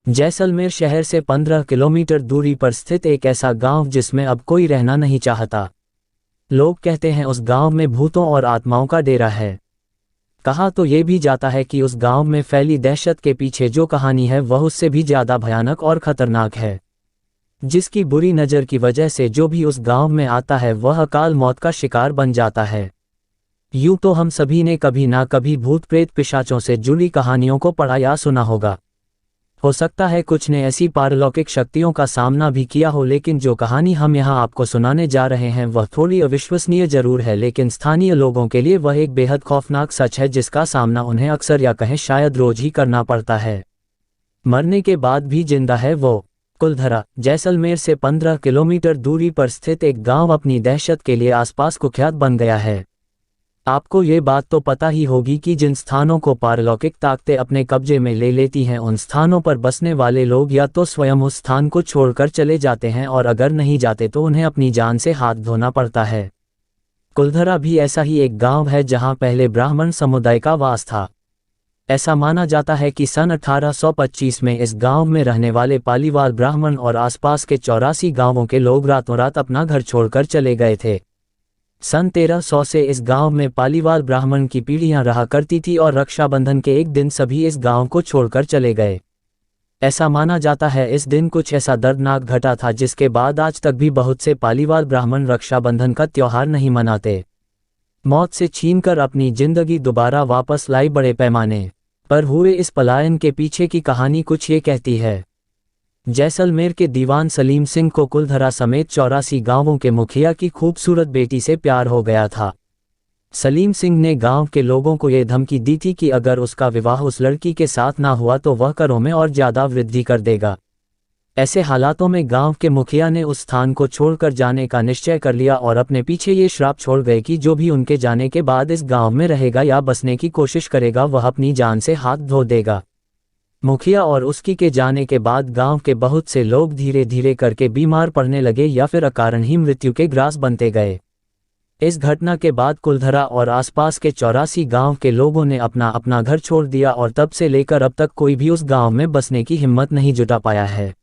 जैसलमेर शहर से 15 किलोमीटर दूरी पर स्थित एक ऐसा गांव जिसमें अब कोई रहना नहीं चाहता। लोग कहते हैं उस गांव में भूतों और आत्माओं का डेरा है। कहा तो ये भी जाता है कि उस गांव में फैली दहशत के पीछे जो कहानी है वह उससे भी ज़्यादा भयानक और ख़तरनाक है, जिसकी बुरी नज़र की वजह से जो भी उस गांव में आता है वह अकाल मौत का शिकार बन जाता है। यूं तो हम सभी ने कभी ना कभी भूत प्रेत पिशाचों से जुड़ी कहानियों को पढ़ा या सुना होगा। हो सकता है कुछ ने ऐसी पारलौकिक शक्तियों का सामना भी किया हो, लेकिन जो कहानी हम यहाँ आपको सुनाने जा रहे हैं वह थोड़ी अविश्वसनीय जरूर है, लेकिन स्थानीय लोगों के लिए वह एक बेहद खौफनाक सच है जिसका सामना उन्हें अक्सर या कहें शायद रोज ही करना पड़ता है। मरने के बाद भी जिंदा है वो। कुलधरा जैसलमेर से 15 किलोमीटर दूरी पर स्थित एक गाँव अपनी दहशत के लिए आसपास कुख्यात बन गया है। आपको ये बात तो पता ही होगी कि जिन स्थानों को पारलौकिक ताकतें अपने कब्जे में ले लेती हैं उन स्थानों पर बसने वाले लोग या तो स्वयं उस स्थान को छोड़कर चले जाते हैं और अगर नहीं जाते तो उन्हें अपनी जान से हाथ धोना पड़ता है। कुलधरा भी ऐसा ही एक गांव है जहां पहले ब्राह्मण समुदाय का वास था। ऐसा माना जाता है कि सन 1825 में इस गांव में रहने वाले पालीवाल ब्राह्मण और आसपास के 84 गांवों के लोग रातों रात अपना घर छोड़कर चले गए थे। सन 1300 से इस गांव में पालीवाल ब्राह्मण की पीढ़ियां रहा करती थी और रक्षाबंधन के एक दिन सभी इस गांव को छोड़कर चले गए। ऐसा माना जाता है इस दिन कुछ ऐसा दर्दनाक घटा था जिसके बाद आज तक भी बहुत से पालीवाल ब्राह्मण रक्षाबंधन का त्योहार नहीं मनाते। मौत से छीनकर अपनी जिंदगी दोबारा वापस लाई बड़े पैमाने पर हुए इस पलायन के पीछे की कहानी कुछ ये कहती है। जैसलमेर के दीवान सलीम सिंह को कुलधरा समेत 84 गांवों के मुखिया की खूबसूरत बेटी से प्यार हो गया था। सलीम सिंह ने गांव के लोगों को ये धमकी दी थी कि अगर उसका विवाह उस लड़की के साथ ना हुआ तो वह करों में और ज़्यादा वृद्धि कर देगा। ऐसे हालातों में गांव के मुखिया ने उस स्थान को छोड़कर जाने का निश्चय कर लिया और अपने पीछे ये श्राप छोड़ गए कि जो भी उनके जाने के बाद इस गांव में रहेगा या बसने की कोशिश करेगा वह अपनी जान से हाथ धो देगा। मुखिया और उसकी के जाने के बाद गांव के बहुत से लोग धीरे धीरे करके बीमार पड़ने लगे या फिर अकारण ही मृत्यु के ग्रास बनते गए। इस घटना के बाद कुलधरा और आसपास के 84 गांव के लोगों ने अपना अपना घर छोड़ दिया और तब से लेकर अब तक कोई भी उस गांव में बसने की हिम्मत नहीं जुटा पाया है।